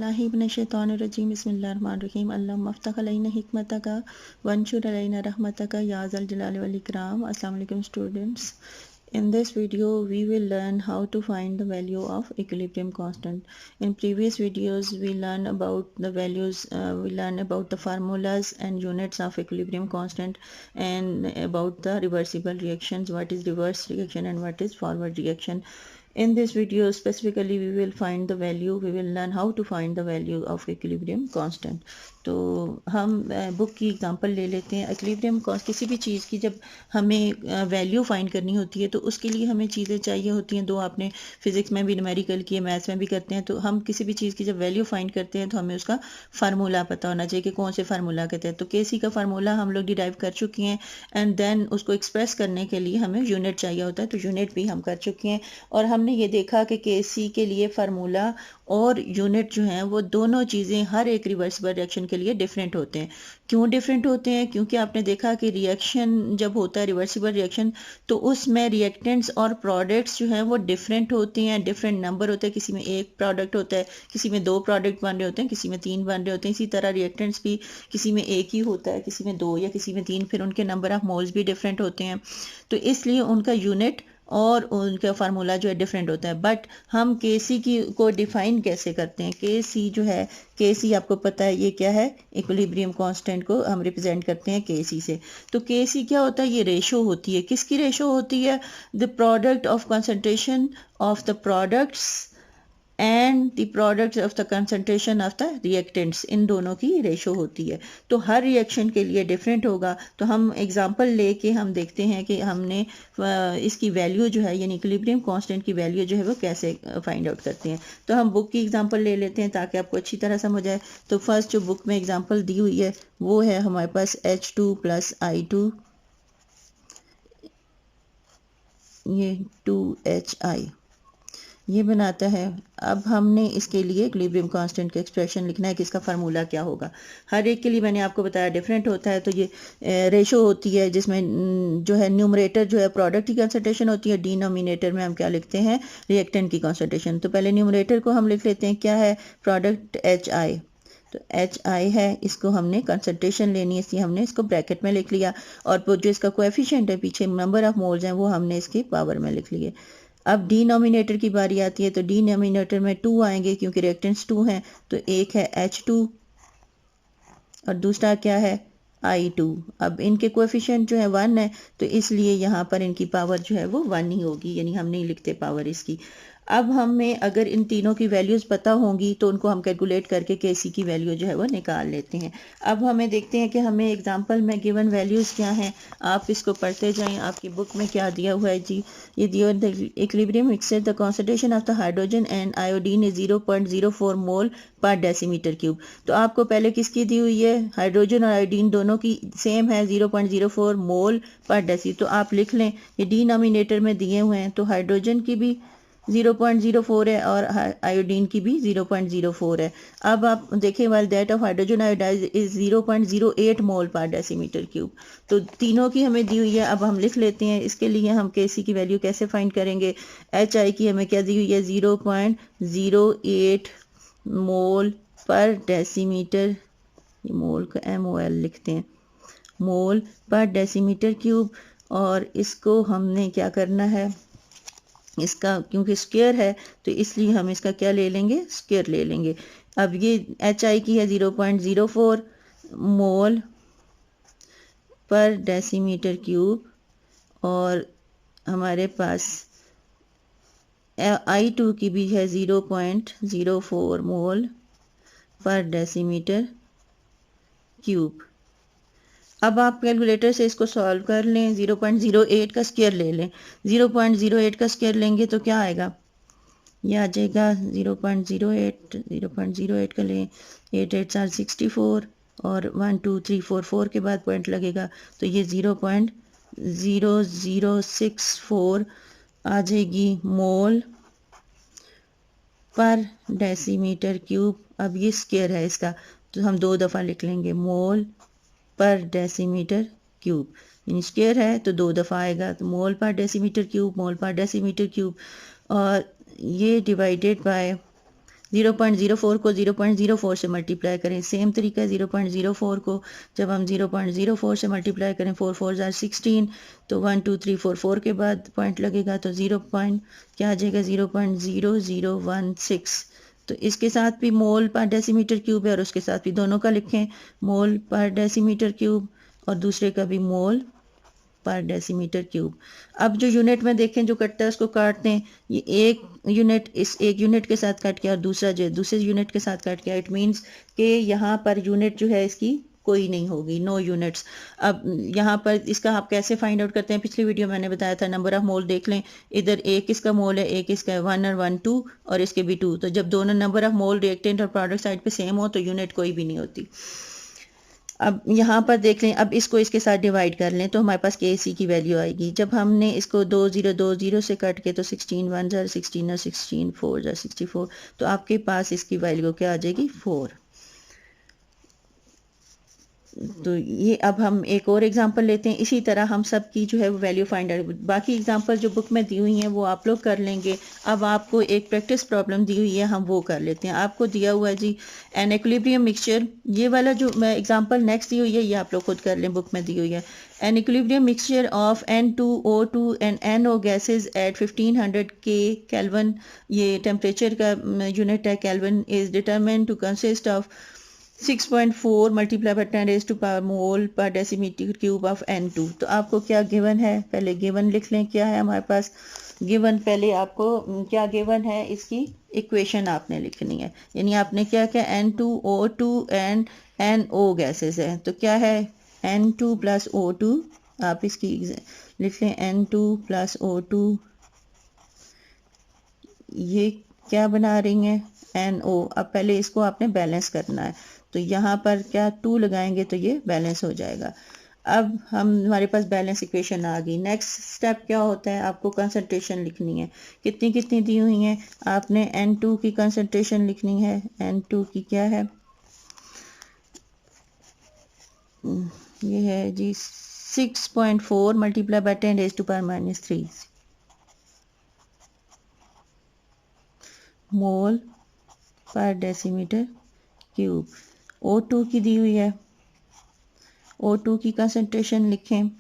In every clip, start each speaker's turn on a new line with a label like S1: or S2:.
S1: औज़ुबिल्लाहिमिनश्शैतानिर्रजीम बिस्मिल्लाहिर्रहमानिर्रहीम अल्लाहुम्मा अफ़्तह अलैना हिकमतका वंशुर अलैना रहमतका या ज़ल जलाली वल इकराम। अस्सलाम वालेकुम students. In this video we will learn how to find the value of equilibrium constant. In previous videos we learn about the values, we learn about the formulas and units of equilibrium constant and about the reversible reactions, what is reverse reaction and what is forward reaction. In this video specifically we will find the value, we will learn how to find the value of equilibrium constant. तो हम book की example ले लेते हैं। Equilibrium constant, किसी भी चीज़ की जब हमें वैल्यू फाइंड करनी होती है तो उसके लिए हमें चीज़ें चाहिए होती हैं। दो आपने फिजिक्स में भी न्यूमेरिकल किए, मैथ्स में भी करते हैं। तो हम किसी भी चीज़ की जब वैल्यू फाइंड करते हैं तो हमें उसका फार्मूला पता होना चाहिए कि कौन से फार्मूला के तहत। तो केसी का फार्मूला हम लोग डिराइव कर चुके हैं एंड देन उसको एक्सप्रेस करने के लिए हमें यूनिट चाहिए होता है, तो यूनिट भी हम कर चुके हैं। और हमने ये देखा कि केसी के लिए फार्मूला और यूनिट जो हैं वो दोनों चीज़ें हर एक रिवर्सिबल रिएक्शन के लिए डिफरेंट होते हैं। क्यों डिफरेंट होते हैं? क्योंकि आपने देखा कि रिएक्शन जब होता है रिवर्सिबल रिएक्शन तो उसमें रिएक्टेंट्स और प्रोडक्ट्स जो हैं वो डिफरेंट होते हैं, डिफरेंट नंबर होते हैं। किसी में एक प्रोडक्ट होता है, किसी में दो प्रोडक्ट बन रहे होते हैं, किसी में तीन बन रहे होते हैं। इसी तरह रिएक्टेंट्स भी किसी में एक ही होता है, किसी में दो या किसी में तीन, फिर उनके नंबर ऑफ मोल्स भी डिफरेंट होते हैं। तो इसलिए उनका यूनिट और उनका फार्मूला जो है डिफरेंट होता है। बट हम के सी की को डिफाइन कैसे करते हैं? के सी जो है, के सी आपको पता है ये क्या है? इक्विलिब्रियम कांस्टेंट को हम रिप्रेजेंट करते हैं के सी से। तो के सी क्या होता है? ये रेशो होती है। किसकी रेशो होती है? The product of concentration of the products and the product of the concentration of the reactants, इन दोनों की रेशो होती है। तो हर रिएक्शन के लिए डिफरेंट होगा। तो हम एग्जांपल लेके हम देखते हैं कि हमने इसकी वैल्यू जो है यानी इक्विलिब्रियम कांस्टेंट की वैल्यू जो है वो कैसे फाइंड आउट करते हैं। तो हम बुक की एग्जांपल ले लेते हैं ताकि आपको अच्छी तरह समझ आए। तो फर्स्ट जो बुक में एग्जांपल दी हुई है वो है हमारे पास H2 + I2, ये 2HI ये बनाता है। अब हमने इसके लिए इक्विलिब्रियम कांस्टेंट का एक्सप्रेशन लिखना है कि इसका फार्मूला क्या होगा। हर एक के लिए मैंने आपको बताया डिफरेंट होता है। तो ये रेशो होती है जिसमें जो है न्यूमरेटर जो है प्रोडक्ट की कंसंट्रेशन होती है, डिनोमिनेटर में हम क्या लिखते हैं? रिएक्टेंट की कंसंट्रेशन। तो पहले न्यूमरेटर को हम लिख लेते हैं, क्या है? Product HI। तो HI है, इसको हमने कंसंट्रेशन लेनी है इसलिए हमने इसको ब्रैकेट में लिख लिया। और जो इसका कोएफिशिएंट है पीछे नंबर ऑफ मोल्स हैं वो हमने इसकी पावर में लिख लिए। अब डिनोमिनेटर की बारी आती है। तो डिनोमिनेटर में 2 आएंगे क्योंकि रिएक्टेंट्स 2 हैं। तो एक है H2 और दूसरा क्या है? I2। अब इनके कोएफिशिएंट जो है 1 है तो इसलिए यहाँ पर इनकी पावर जो है वो 1 ही होगी, यानी हम नहीं लिखते पावर इसकी। अब हमें अगर इन तीनों की वैल्यूज़ पता होंगी तो उनको हम कैलकुलेट करके केसी की वैल्यू जो है वो निकाल लेते हैं। अब हमें देखते हैं कि हमें एग्जांपल में गिवन वैल्यूज़ क्या हैं। आप इसको पढ़ते जाएं। आपकी बुक में क्या दिया हुआ है जी? ये दिया the equilibrium mixture, the concentration of the hydrogen and iodine is 0.04 mole per decimetre cube. तो आपको पहले किसकी दी हुई है? हाइड्रोजन और आयोडीन दोनों की सेम है, 0.04 मोल पर डेसी। तो आप लिख लें, ये डिनोमिनेटर में दिए हुए हैं। तो हाइड्रोजन की भी 0.04 है और आयोडीन की भी 0.04 है। अब आप देखें, while that of hydrogen iodide is 0.08 mole per decimetre cube. तो तीनों की हमें दी हुई है। अब हम लिख लेते हैं। इसके लिए हम केसी की वैल्यू कैसे फाइंड करेंगे? HI की हमें क्या दी हुई है? 0.08 मोल पर डेसीमीटर, ये मोल का MOL लिखते हैं, मोल पर डेसीमीटर क्यूब। और इसको हमने क्या करना है? इसका क्योंकि स्क्वायर है तो इसलिए हम इसका क्या ले लेंगे? स्क्वायर ले लेंगे। अब ये HI की है 0.04 मोल पर डेसीमीटर क्यूब और हमारे पास I2 की भी है 0.04 मोल पर डेसीमीटर क्यूब। अब आप कैलकुलेटर से इसको सॉल्व कर लें। 0.08 का स्क्वायर ले लें। 0.08 का स्क्वायर लेंगे तो क्या आएगा? ये आ जाएगा 0.08 का लें, 8 8 4 64 और 1 2 3 4 4 के बाद पॉइंट लगेगा तो ये 0.0064 आ जाएगी मोल पर डेसीमीटर क्यूब। अब ये स्क्वायर है इसका तो हम 2 दफ़ा लिख लेंगे, मोल पर डेसीमीटर क्यूब। यानी स्क्वायर है तो 2 दफ़ा आएगा, तो मोल पर डेसीमीटर क्यूब, मोल पर डेसीमीटर क्यूब। और ये डिवाइडेड बाय 0.04 को 0.04 से मल्टीप्लाई करें, सेम तरीका है 0.04 को जब हम 0.04 से मल्टीप्लाई करें, 4 4 जार 16, तो 1 2 3 4 4 के बाद पॉइंट लगेगा, तो 0 पॉइंट क्या आ जाएगा 0.0016। तो इसके साथ भी मोल पर डेसीमीटर क्यूब है और उसके साथ भी दोनों का लिखें, मोल पर डेसीमीटर क्यूब और दूसरे का भी मोल पर डेसीमीटर क्यूब। अब जो यूनिट में देखें जो कटता है उसको काटते हैं, ये एक यूनिट इस एक यूनिट के साथ कट गया और दूसरा जो है दूसरे यूनिट के साथ कट गया। इट मीन्स कि यहाँ पर यूनिट जो है इसकी कोई नहीं होगी, नो यूनिट्स। अब यहाँ पर इसका आप कैसे फाइंड आउट करते हैं, पिछली वीडियो मैंने बताया था, नंबर ऑफ मोल देख लें, इधर एक इसका मोल है, एक इसका है 1 और 1 2 और इसके भी 2, तो जब दोनों नंबर ऑफ मोल रिएक्टेंट और प्रोडक्ट साइड पे सेम हो तो यूनिट कोई भी नहीं होती। अब यहाँ पर देख लें, अब इसको इसके साथ डिवाइड कर लें तो हमारे पास के सी की वैल्यू आएगी। जब हमने इसको 2020 से कट के तो 16 1 जार 16 और 16 4 जार 64, तो आपके पास इसकी वैल्यू क्या आ जाएगी 4। तो ये अब हम एक और एग्जांपल लेते हैं, इसी तरह हम सब की जो है वो वैल्यू फाइंड आउट, बाकी एग्जांपल जो बुक में दी हुई हैं वो आप लोग कर लेंगे। अब आपको एक प्रैक्टिस प्रॉब्लम दी हुई है, हम वो कर लेते हैं। आपको दिया हुआ है जी एन इक्विलिब्रियम मिक्सचर, ये वाला जो मैं एग्जांपल नेक्स्ट दी हुई है ये आप लोग खुद कर लें, बुक में दी हुई है। An equilibrium mixture of N2O2 and NO gases at 1500 K kelvin, ये टेम्परेचर का यूनिट है kelvin, is determined to consist of 6.4 multiply by 10 raise to power mole per decimetre cube of N2। तो आपको क्या गिवन है, पहले given लिख लें, क्या है हमारे पास गिवन, पहले आपको क्या गिवन है इसकी इक्वेशन आपने लिखनी है। यानी आपने क्या क्या N2O2 एंड NO गैसेस है, तो क्या है N2 प्लस O2, आप इसकी लिख लें N2 प्लस O2, ये क्या बना रही हैं NO। अब पहले इसको आपने बैलेंस करना है, तो यहाँ पर क्या 2 लगाएंगे तो ये बैलेंस हो जाएगा। अब हमारे पास बैलेंस इक्वेशन आ गई। नेक्स्ट स्टेप क्या होता है, आपको कंसंट्रेशन लिखनी है, कितनी कितनी दी हुई हैं, आपने N2 की कंसंट्रेशन लिखनी है। N2 की क्या है, ये है जी 6.4 multiply by 10 raise to power minus 3 mole per decimetre cube. O2 की दी हुई है, O2 की कंसंट्रेशन लिखें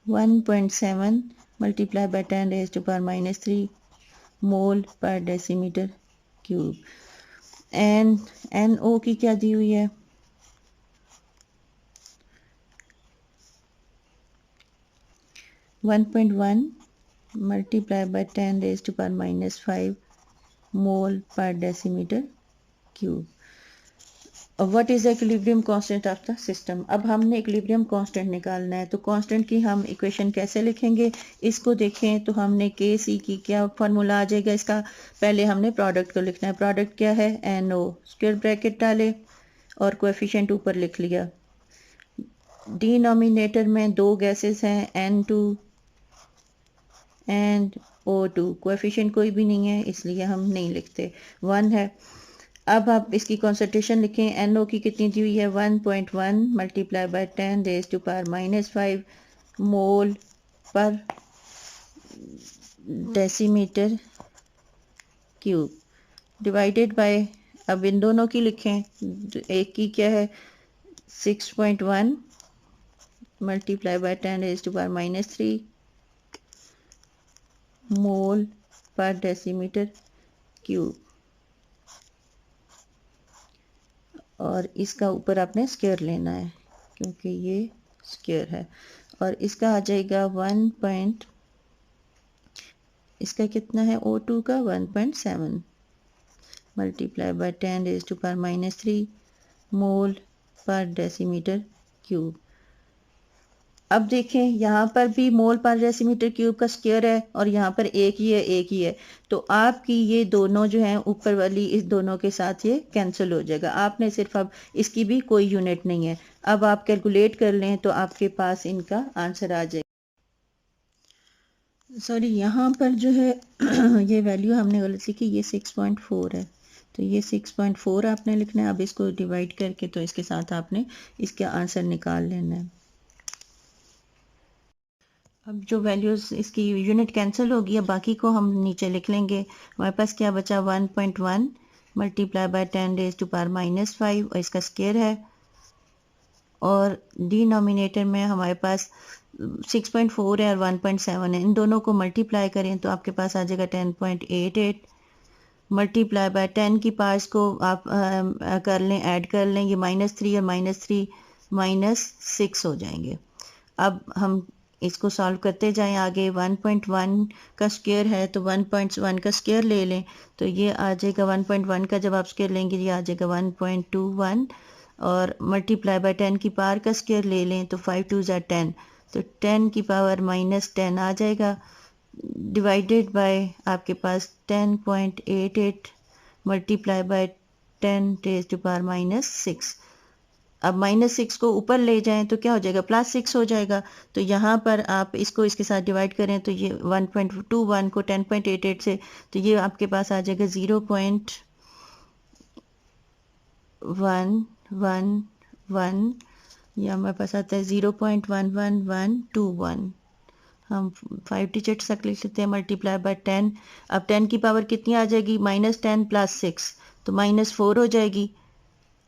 S1: 1.7 multiply by 10 raise to power minus 3 mole per decimetre cube. And NO की क्या दी हुई है, 1.1 multiply by 10 raise to power minus 5 mole per decimetre cube. What is equilibrium constant of the system. अब हमने equilibrium constant निकालना है, तो constant की हम इक्वेशन कैसे लिखेंगे, इसको देखें तो हमने के सी की क्या फार्मूला आ जाएगा इसका, पहले हमने प्रोडक्ट को लिखना है, प्रोडक्ट क्या है NO, स्क्वायर ब्रैकेट डाले और कोएफिशिएंट ऊपर लिख लिया। डिनोमिनेटर में दो गैसेस हैं N2 एंड O2, कोएफिशिएंट कोई भी नहीं है इसलिए हम नहीं लिखते, 1 है। अब आप इसकी कॉन्सेंट्रेशन लिखें, NO की कितनी दी हुई है 1.1 multiply by 10 raise to power minus 5 mole per decimetre cube divided by, अब इन दोनों की लिखें, एक की क्या है 6.1 multiply by 10 raise to power minus 3 mole per decimetre cube, और इसका ऊपर आपने स्क्वायर लेना है क्योंकि ये स्क्वायर है, और इसका आ जाएगा 1. इसका कितना है O2 का 1.7 multiply by 10 raise to power minus 3 mole per decimetre cube. अब देखें यहाँ पर भी मोल पर डेसीमीटर क्यूब का स्क्वायर है और यहाँ पर एक ही है, एक ही है, तो आपकी ये दोनों जो हैं ऊपर वाली इस दोनों के साथ ये कैंसिल हो जाएगा। आपने सिर्फ अब इसकी भी कोई यूनिट नहीं है, अब आप कैलकुलेट कर लें तो आपके पास इनका आंसर आ जाएगा। सॉरी यहाँ पर जो है ये वैल्यू हमने गलत लिखी, ये 6.4 है, तो ये 6.4 आपने लिखना है। अब इसको डिवाइड करके तो इसके साथ आपने इसका आंसर निकाल लेना है। अब जो वैल्यूज़ इसकी यूनिट कैंसिल होगी, अब बाकी को हम नीचे लिख लेंगे। हमारे पास क्या बचा 1.1 multiply by 10 raise to power -5 और इसका स्क्वायर है। और डिनोमिनेटर में हमारे पास 6.4 है और 1.7 है, इन दोनों को मल्टीप्लाई करें तो आपके पास आ जाएगा 10.88। मल्टीप्लाई बाय 10 की पावर्स को आप कर लें, ऐड कर लें, ये -3 और -3 -6 हो जाएंगे। अब हम इसको सॉल्व करते जाएं आगे। 1.1 का स्क्वायर है तो 1.1 का स्क्वायर ले लें तो ये आ जाएगा 1.1 का जब आप स्क्वायर लेंगे ये आ जाएगा 1.21। और मल्टीप्लाई बाय 10 की पावर का स्क्वायर ले लें तो 5 2 ज़ा 10, तो 10 की पावर -10 आ जाएगा। डिवाइडेड बाय आपके पास 10.88 multiply by 10 raise to power -6। अब -6 को ऊपर ले जाएं तो क्या हो जाएगा, +6 हो जाएगा। तो यहाँ पर आप इसको इसके साथ डिवाइड करें तो ये 1.21 को 10.88 से, तो ये आपके पास आ जाएगा 0.111, या हमारे पास आता है 0.11121। हम 5 डिजिट तक लिख लेते हैं। मल्टीप्लाई बाय 10, अब 10 की पावर कितनी आ जाएगी, -10 + 6 तो -4 हो जाएगी।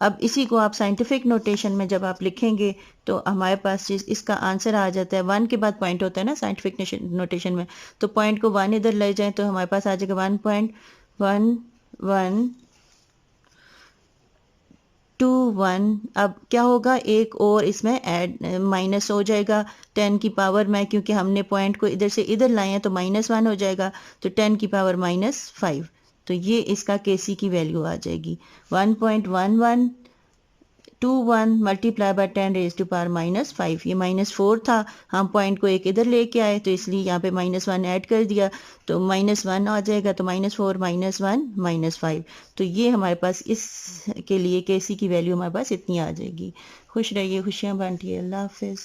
S1: अब इसी को आप साइंटिफिक नोटेशन में जब आप लिखेंगे तो हमारे पास इसका आंसर आ जाता है। 1 के बाद पॉइंट होता है ना साइंटिफिक नोटेशन में, तो पॉइंट को 1 इधर ले जाएं तो हमारे पास आ जाएगा 1.1121। अब क्या होगा, एक और इसमें ऐड माइनस हो जाएगा 10 की पावर में, क्योंकि हमने पॉइंट को इधर से इधर लाए हैं तो -1 हो जाएगा, तो 10 की पावर -5। तो ये इसका केसी की वैल्यू आ जाएगी 1.1121 multiply by 10 raise to power -5। ये -4 था, हम पॉइंट को एक इधर लेके आए तो इसलिए यहाँ पे -1 ऐड कर दिया तो -1 आ जाएगा, तो -4 -1 -5। तो ये हमारे पास इस के लिए केसी की वैल्यू हमारे पास इतनी आ जाएगी। खुश रहिए, खुशियाँ बांटिए, अल्लाह हाफिज़।